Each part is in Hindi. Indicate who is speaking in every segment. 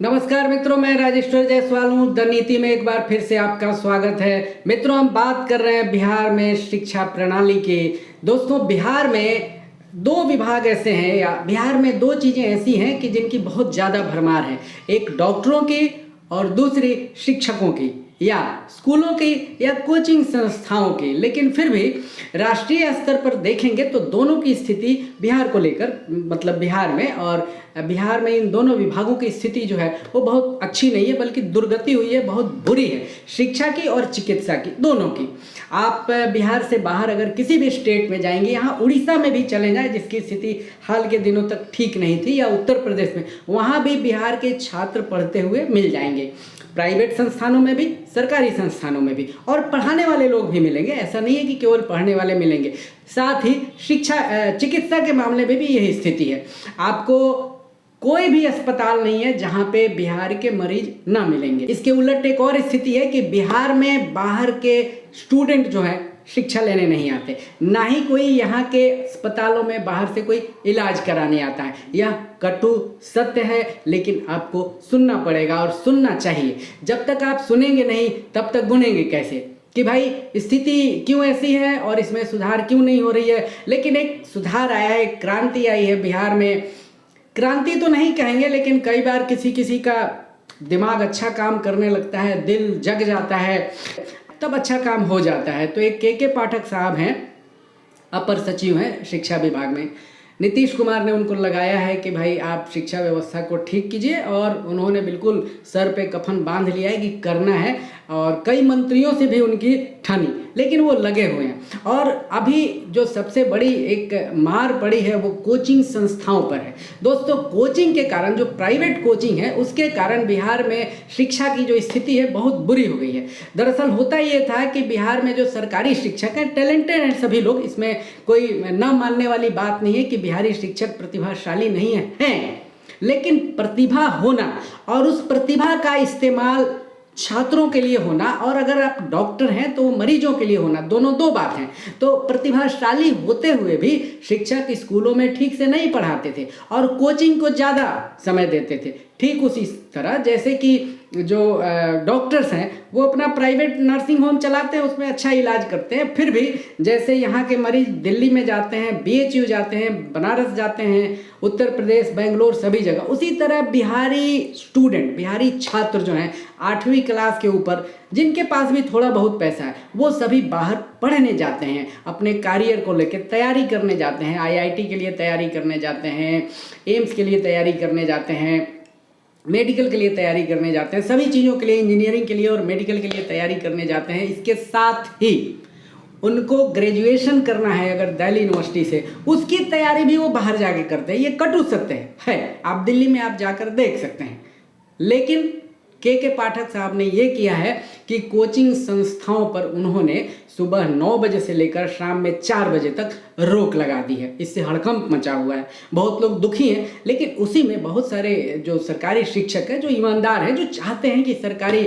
Speaker 1: नमस्कार मित्रों, मैं राजेश्वर जायसवाल हूँ। द नीति में एक बार फिर से आपका स्वागत है। मित्रों, हम बात कर रहे हैं बिहार में शिक्षा प्रणाली की। दोस्तों, बिहार में दो विभाग ऐसे हैं या बिहार में दो चीज़ें ऐसी हैं कि जिनकी बहुत ज़्यादा भरमार है। एक डॉक्टरों की और दूसरी शिक्षकों की या स्कूलों की या कोचिंग संस्थाओं की। लेकिन फिर भी राष्ट्रीय स्तर पर देखेंगे तो दोनों की स्थिति बिहार को लेकर मतलब बिहार में इन दोनों विभागों की स्थिति जो है वो बहुत अच्छी नहीं है, बल्कि दुर्गति हुई है, बहुत बुरी है, शिक्षा की और चिकित्सा की, दोनों की। आप बिहार से बाहर अगर किसी भी स्टेट में जाएंगे, यहाँ उड़ीसा में भी चले जाएं जिसकी स्थिति हाल के दिनों तक ठीक नहीं थी, या उत्तर प्रदेश में, वहाँ भी बिहार के छात्र पढ़ते हुए मिल जाएंगे। प्राइवेट संस्थानों में भी, सरकारी संस्थानों में भी, और पढ़ाने वाले लोग भी मिलेंगे। ऐसा नहीं है कि केवल पढ़ने वाले मिलेंगे। साथ ही चिकित्सा के मामले में भी यही स्थिति है। आपको कोई भी अस्पताल नहीं है जहां पे बिहार के मरीज ना मिलेंगे। इसके उलट एक और स्थिति है कि बिहार में बाहर के स्टूडेंट जो है शिक्षा लेने नहीं आते, ना ही कोई यहाँ के अस्पतालों में बाहर से कोई इलाज कराने आता है। यह कटु सत्य है, लेकिन आपको सुनना पड़ेगा और सुनना चाहिए। जब तक आप सुनेंगे नहीं तब तक गुनेंगे कैसे कि भाई स्थिति क्यों ऐसी है और इसमें सुधार क्यों नहीं हो रही है। लेकिन एक सुधार आया है, एक क्रांति आई है बिहार में। क्रांति तो नहीं कहेंगे, लेकिन कई बार किसी का दिमाग अच्छा काम करने लगता है, दिल जग जाता है, तब अच्छा काम हो जाता है। तो एक के पाठक साहब हैं, अपर सचिव हैं शिक्षा विभाग में। नीतीश कुमार ने उनको लगाया है कि भाई आप शिक्षा व्यवस्था को ठीक कीजिए, और उन्होंने बिल्कुल सर पे कफन बांध लिया है कि करना है, और कई मंत्रियों से भी उनकी ठानी, लेकिन वो लगे हुए हैं। और अभी जो सबसे बड़ी एक मार पड़ी है वो कोचिंग संस्थाओं पर है। दोस्तों, कोचिंग के कारण, जो प्राइवेट कोचिंग है उसके कारण बिहार में शिक्षा की जो स्थिति है बहुत बुरी हो गई है। दरअसल होता ये था कि बिहार में जो सरकारी शिक्षक हैं टैलेंटेड हैं सभी लोग, इसमें कोई न मानने वाली बात नहीं है कि बिहारी शिक्षक प्रतिभाशाली नहीं हैं, लेकिन प्रतिभा होना और उस प्रतिभा का इस्तेमाल छात्रों के लिए होना, और अगर आप डॉक्टर हैं तो मरीजों के लिए होना, दोनों दो बात हैं। तो प्रतिभाशाली होते हुए भी शिक्षक स्कूलों में ठीक से नहीं पढ़ाते थे और कोचिंग को ज़्यादा समय देते थे। ठीक उसी तरह जैसे कि जो डॉक्टर्स हैं वो अपना प्राइवेट नर्सिंग होम चलाते हैं, उसमें अच्छा इलाज करते हैं, फिर भी जैसे यहाँ के मरीज दिल्ली में जाते हैं, BHU जाते हैं, बनारस जाते हैं, उत्तर प्रदेश, बेंगलोर, सभी जगह, उसी तरह बिहारी छात्र जो हैं 8वीं क्लास के ऊपर, जिनके पास भी थोड़ा बहुत पैसा है, वो सभी बाहर पढ़ने जाते हैं, अपने करियर को लेकर तैयारी करने जाते हैं, IIT के लिए तैयारी करने जाते हैं, एम्स के लिए तैयारी करने जाते हैं, मेडिकल के लिए तैयारी करने जाते हैं, सभी चीज़ों के लिए, इंजीनियरिंग के लिए और मेडिकल के लिए तैयारी करने जाते हैं। इसके साथ ही उनको ग्रेजुएशन करना है अगर दिल्ली यूनिवर्सिटी से, उसकी तैयारी भी वो बाहर जाके करते हैं। ये कटु सत्य है, आप दिल्ली में आप जाकर देख सकते हैं। लेकिन के पाठक साहब ने ये किया है कि कोचिंग संस्थाओं पर उन्होंने सुबह 9 बजे से लेकर शाम में 4 बजे तक रोक लगा दी है। इससे हड़कंप मचा हुआ है, बहुत लोग दुखी हैं। लेकिन उसी में बहुत सारे जो सरकारी शिक्षक हैं, जो ईमानदार हैं, जो चाहते हैं कि सरकारी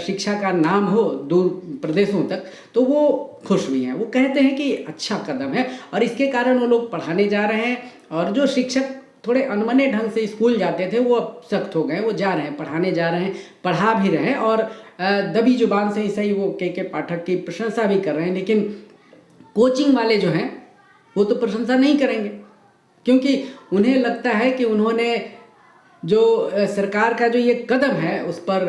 Speaker 1: शिक्षा का नाम हो दूर प्रदेशों तक, तो वो खुश भी हैं। वो कहते हैं कि अच्छा कदम है, और इसके कारण वो लोग पढ़ाने जा रहे हैं। और जो शिक्षक थोड़े अनमने ढंग से स्कूल जाते थे वो अब सख्त हो गए, वो जा रहे हैं, पढ़ाने जा रहे हैं, पढ़ा भी रहे हैं, और दबी जुबान से ही सही वो के पाठक की प्रशंसा भी कर रहे हैं। लेकिन कोचिंग वाले जो हैं वो तो प्रशंसा नहीं करेंगे, क्योंकि उन्हें लगता है कि उन्होंने जो सरकार का जो ये कदम है उस पर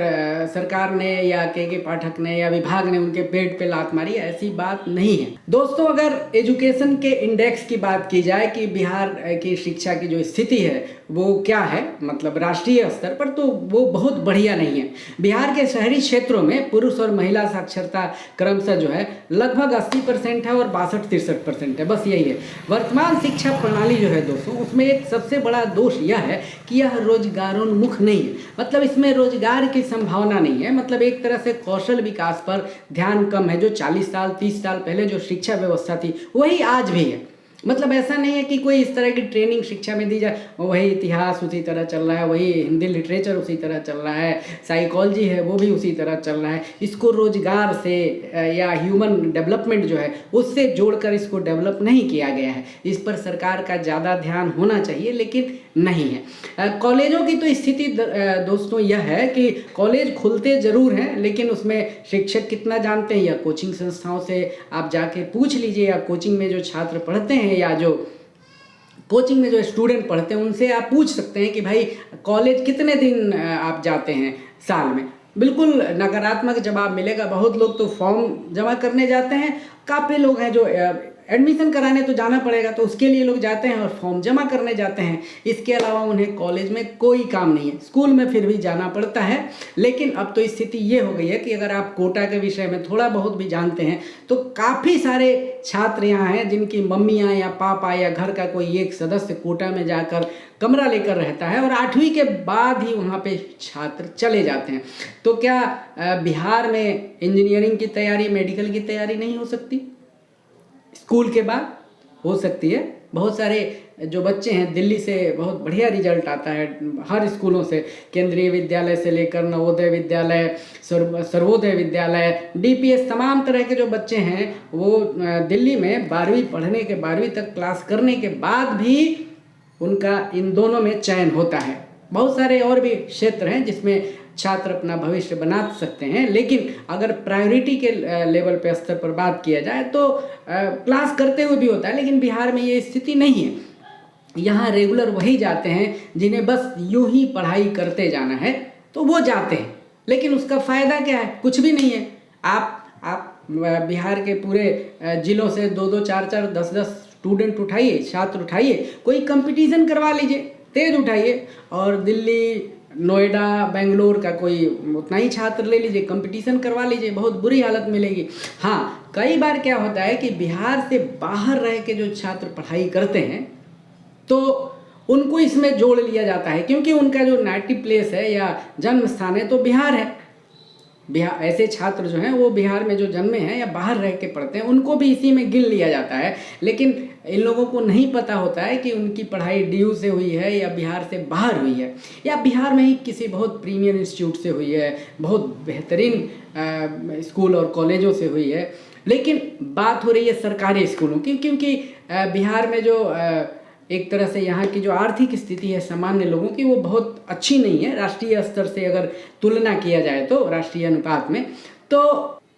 Speaker 1: सरकार ने या के पाठक ने या विभाग ने उनके पेट पे लात मारी, ऐसी बात नहीं है। दोस्तों, अगर एजुकेशन के इंडेक्स की बात की जाए कि बिहार की शिक्षा की जो स्थिति है वो क्या है, मतलब राष्ट्रीय स्तर पर, तो वो बहुत बढ़िया नहीं है। बिहार के शहरी क्षेत्रों में पुरुष और महिला साक्षरता क्रमशः जो है लगभग 80% है और 62-63% है, बस यही है। वर्तमान शिक्षा प्रणाली जो है दोस्तों, उसमें एक सबसे बड़ा दोष यह है कि यह रोजगारोन्मुख नहीं है, मतलब इसमें रोजगार की संभावना नहीं है। मतलब एक तरह से कौशल विकास पर ध्यान कम है। जो 40 साल 30 साल पहले जो शिक्षा व्यवस्था थी वही आज भी है। मतलब ऐसा नहीं है कि कोई इस तरह की ट्रेनिंग शिक्षा में दी जाए, वही इतिहास उसी तरह चल रहा है, वही हिंदी लिटरेचर उसी तरह चल रहा है, साइकोलॉजी है वो भी उसी तरह चल रहा है। इसको रोजगार से या ह्यूमन डेवलपमेंट जो है उससे जोड़कर इसको डेवलप नहीं किया गया है। इस पर सरकार का ज़्यादा ध्यान होना चाहिए, लेकिन नहीं है। कॉलेजों की तो स्थिति दोस्तों यह है कि कॉलेज खुलते ज़रूर हैं, लेकिन उसमें शिक्षक कितना जानते हैं या कोचिंग संस्थाओं से आप जाके पूछ लीजिए, या कोचिंग में जो छात्र पढ़ते हैं या जो कोचिंग में जो स्टूडेंट पढ़ते हैं उनसे आप पूछ सकते हैं कि भाई कॉलेज कितने दिन आप जाते हैं साल में। बिल्कुल नकारात्मक जवाब मिलेगा। बहुत लोग तो फॉर्म जमा करने जाते हैं, काफ़ी लोग हैं जो एडमिशन कराने तो जाना पड़ेगा तो उसके लिए लोग जाते हैं और फॉर्म जमा करने जाते हैं। इसके अलावा उन्हें कॉलेज में कोई काम नहीं है। स्कूल में फिर भी जाना पड़ता है, लेकिन अब तो स्थिति ये हो गई है कि अगर आप कोटा के विषय में थोड़ा बहुत भी जानते हैं तो काफ़ी सारे छात्र यहाँ हैं जिनकी मम्मियाँ या पापा या घर का कोई एक सदस्य कोटा में जाकर कमरा लेकर रहता है और 8वीं के बाद ही वहाँ पे छात्र चले जाते हैं। तो क्या बिहार में इंजीनियरिंग की तैयारी, मेडिकल की तैयारी नहीं हो सकती? स्कूल के बाद हो सकती है। बहुत सारे जो बच्चे हैं दिल्ली से बहुत बढ़िया रिजल्ट आता है हर स्कूलों से, केंद्रीय विद्यालय से लेकर नवोदय विद्यालय, सर्वोदय विद्यालय, डीपीएस, तमाम तरह के जो बच्चे हैं वो दिल्ली में 12वीं तक क्लास करने के बाद भी उनका इन दोनों में चयन होता है। बहुत सारे और भी क्षेत्र हैं जिसमें छात्र अपना भविष्य बना सकते हैं, लेकिन अगर प्रायोरिटी के लेवल पे स्तर पर बात किया जाए तो क्लास करते हुए भी होता है, लेकिन बिहार में ये स्थिति नहीं है। यहाँ रेगुलर वही जाते हैं जिन्हें बस यूं ही पढ़ाई करते जाना है तो वो जाते हैं, लेकिन उसका फ़ायदा क्या है? कुछ भी नहीं है। आप बिहार के पूरे ज़िलों से 2-2, 4-4, 10-10 स्टूडेंट उठाइए, छात्र उठाइए, कोई कंपटीशन करवा लीजिए, तेज उठाइए, और दिल्ली, नोएडा, बेंगलोर का कोई उतना ही छात्र ले लीजिए, कंपटीशन करवा लीजिए, बहुत बुरी हालत मिलेगी। हाँ, कई बार क्या होता है कि बिहार से बाहर रह के जो छात्र पढ़ाई करते हैं तो उनको इसमें जोड़ लिया जाता है, क्योंकि उनका जो नेटिव प्लेस है या जन्म स्थान है तो बिहार है। बिहार, ऐसे छात्र जो हैं वो बिहार में जो जन्मे हैं या बाहर रह के पढ़ते हैं उनको भी इसी में गिन लिया जाता है, लेकिन इन लोगों को नहीं पता होता है कि उनकी पढ़ाई डीयू से हुई है या बिहार से बाहर हुई है, या बिहार में ही किसी बहुत प्रीमियर इंस्टीट्यूट से हुई है, बहुत बेहतरीन स्कूल और कॉलेजों से हुई है। लेकिन बात हो रही है सरकारी स्कूलों की, क्योंकि बिहार में जो एक तरह से यहाँ की जो आर्थिक स्थिति है सामान्य लोगों की वो बहुत अच्छी नहीं है राष्ट्रीय स्तर से अगर तुलना किया जाए तो, राष्ट्रीय अनुपात में। तो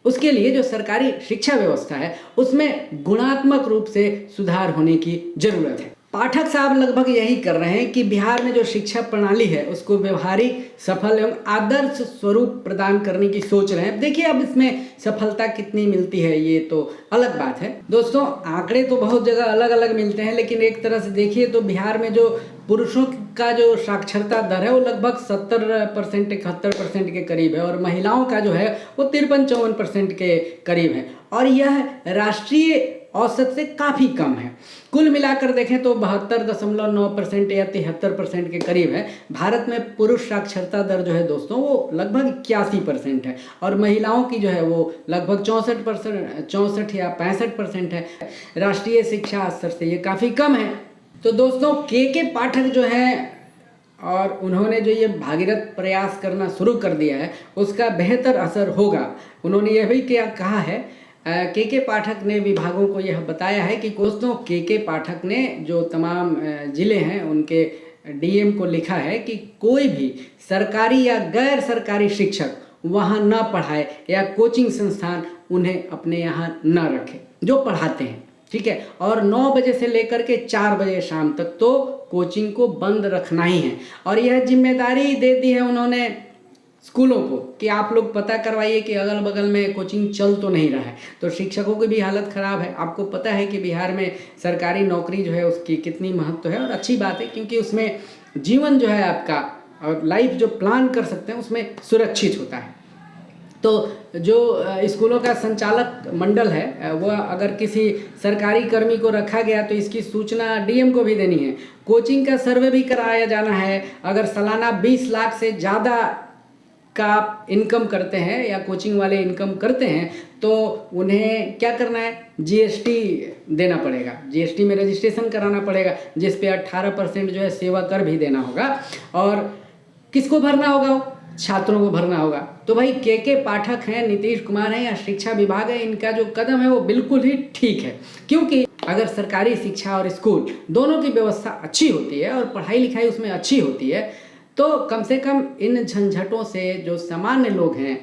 Speaker 1: उसके लिए जो सरकारी शिक्षा व्यवस्था है उसमें गुणात्मक रूप से सुधार होने की ज़रूरत है। पाठक साहब लगभग यही कर रहे हैं कि बिहार में जो शिक्षा प्रणाली है उसको व्यवहारिक, सफल एवं आदर्श स्वरूप प्रदान करने की सोच रहे हैं। देखिए अब इसमें सफलता कितनी मिलती है ये तो अलग बात है। दोस्तों आंकड़े तो बहुत जगह अलग अलग मिलते हैं, लेकिन एक तरह से देखिए तो बिहार में जो पुरुषों का जो साक्षरता दर है वो लगभग 70%, 71% के करीब है, और महिलाओं का जो है वो 53-54% के करीब है, और यह राष्ट्रीय औसत से काफ़ी कम है। कुल मिलाकर देखें तो 72.9% या 73% के करीब है। भारत में पुरुष साक्षरता दर जो है दोस्तों वो लगभग 81% है, और महिलाओं की जो है वो लगभग 64% या 65% है। राष्ट्रीय शिक्षा स्तर से ये काफ़ी कम है। तो दोस्तों के पाठक जो हैं और उन्होंने जो ये भागीरथ प्रयास करना शुरू कर दिया है उसका बेहतर असर होगा। उन्होंने यह भी क्या कहा है, के पाठक ने विभागों को यह बताया है कि दोस्तों के पाठक ने जो तमाम ज़िले हैं उनके डीएम को लिखा है कि कोई भी सरकारी या गैर सरकारी शिक्षक वहाँ न पढ़ाए या कोचिंग संस्थान उन्हें अपने यहाँ न रखे जो पढ़ाते हैं, ठीक है। और 9 बजे से लेकर के 4 बजे शाम तक तो कोचिंग को बंद रखना ही है, और यह जिम्मेदारी दे दी है उन्होंने स्कूलों को कि आप लोग पता करवाइए कि अगल बगल में कोचिंग चल तो नहीं रहा है। तो शिक्षकों की भी हालत ख़राब है। आपको पता है कि बिहार में सरकारी नौकरी जो है उसकी कितनी महत्व है, और अच्छी बात है क्योंकि उसमें जीवन जो है आपका और लाइफ जो प्लान कर सकते हैं उसमें सुरक्षित होता है। तो जो स्कूलों का संचालक मंडल है वह अगर किसी सरकारी कर्मी को रखा गया तो इसकी सूचना डीएम को भी देनी है। कोचिंग का सर्वे भी कराया जाना है। अगर सालाना 20 लाख से ज़्यादा का आप इनकम करते हैं या कोचिंग वाले इनकम करते हैं तो उन्हें क्या करना है, जीएसटी देना पड़ेगा, जीएसटी में रजिस्ट्रेशन कराना पड़ेगा, जिस पे 18% जो है सेवा कर भी देना होगा। और किसको भरना होगा, छात्रों को भरना होगा। तो भाई के पाठक हैं, नीतीश कुमार हैं या शिक्षा विभाग है, इनका जो कदम है वो बिल्कुल ही ठीक है। क्योंकि अगर सरकारी शिक्षा और स्कूल दोनों की व्यवस्था अच्छी होती है और पढ़ाई लिखाई उसमें अच्छी होती है तो कम से कम इन झंझटों से जो सामान्य लोग हैं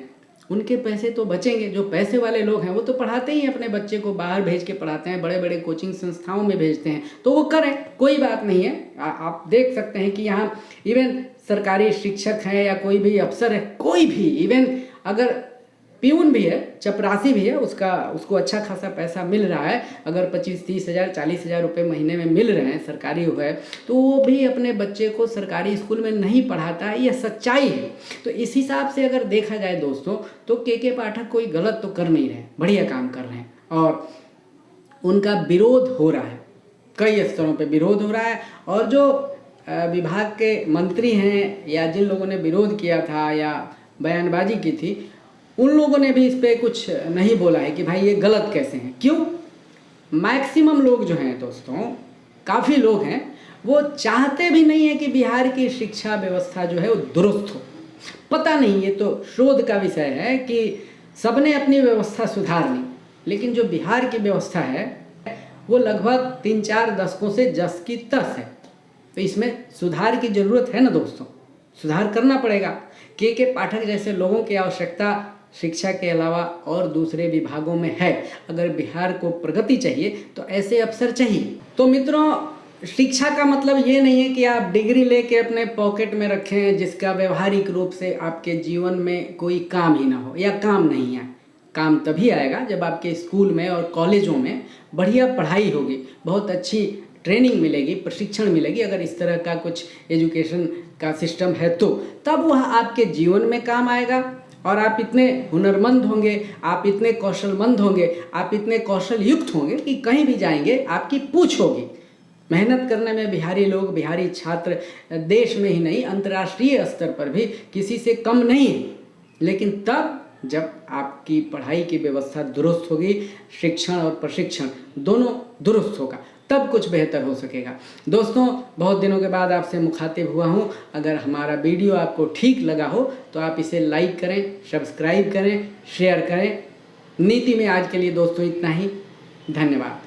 Speaker 1: उनके पैसे तो बचेंगे। जो पैसे वाले लोग हैं वो तो पढ़ाते ही अपने बच्चे को बाहर भेज के पढ़ाते हैं, बड़े बड़े कोचिंग संस्थाओं में भेजते हैं, तो वो करें, कोई बात नहीं है। आप देख सकते हैं कि यहाँ इवन सरकारी शिक्षक हैं या कोई भी अफसर है, कोई भी, इवन अगर प्यून भी है, चपरासी भी है, उसको अच्छा खासा पैसा मिल रहा है, अगर 25-30 हज़ार 40 हज़ार रुपये महीने में मिल रहे हैं सरकारी है, तो वो भी अपने बच्चे को सरकारी स्कूल में नहीं पढ़ाता है, यह सच्चाई है। तो इस हिसाब से अगर देखा जाए दोस्तों तो के पाठक कोई गलत तो कर नहीं रहे, बढ़िया काम कर रहे हैं और उनका विरोध हो रहा है, कई स्तरों पर विरोध हो रहा है। और जो विभाग के मंत्री हैं या जिन लोगों ने विरोध किया था या बयानबाजी की थी, उन लोगों ने भी इस पे कुछ नहीं बोला है कि भाई ये गलत कैसे हैं। क्यों? मैक्सिमम लोग जो हैं दोस्तों, काफ़ी लोग हैं, वो चाहते भी नहीं है कि बिहार की शिक्षा व्यवस्था जो है वो दुरुस्त हो। पता नहीं, ये तो शोध का विषय है कि सबने अपनी व्यवस्था सुधारनी, लेकिन जो बिहार की व्यवस्था है वो लगभग 3-4 दशकों से जस की तस है। तो इसमें सुधार की ज़रूरत है ना दोस्तों, सुधार करना पड़ेगा। के पाठक जैसे लोगों की आवश्यकता शिक्षा के अलावा और दूसरे विभागों में है। अगर बिहार को प्रगति चाहिए तो ऐसे अफसर चाहिए। तो मित्रों, शिक्षा का मतलब ये नहीं है कि आप डिग्री लेके अपने पॉकेट में रखें जिसका व्यवहारिक रूप से आपके जीवन में कोई काम ही ना हो या काम नहीं है। काम तभी आएगा जब आपके स्कूल में और कॉलेजों में बढ़िया पढ़ाई होगी, बहुत अच्छी ट्रेनिंग मिलेगी, प्रशिक्षण मिलेगी। अगर इस तरह का कुछ एजुकेशन का सिस्टम है तो तब वह आपके जीवन में काम आएगा और आप इतने हुनरमंद होंगे, आप इतने कौशलमंद होंगे, आप इतने कौशल युक्त होंगे कि कहीं भी जाएंगे आपकी पूछ होगी। मेहनत करने में बिहारी लोग, बिहारी छात्र देश में ही नहीं अंतर्राष्ट्रीय स्तर पर भी किसी से कम नहीं है। लेकिन तब जब आपकी पढ़ाई की व्यवस्था दुरुस्त होगी, शिक्षण और प्रशिक्षण दोनों दुरुस्त होगा, तब कुछ बेहतर हो सकेगा। दोस्तों, बहुत दिनों के बाद आपसे मुखातिब हुआ हूँ। अगर हमारा वीडियो आपको ठीक लगा हो तो आप इसे लाइक करें, सब्सक्राइब करें, शेयर करें। नीति में आज के लिए दोस्तों इतना ही। धन्यवाद।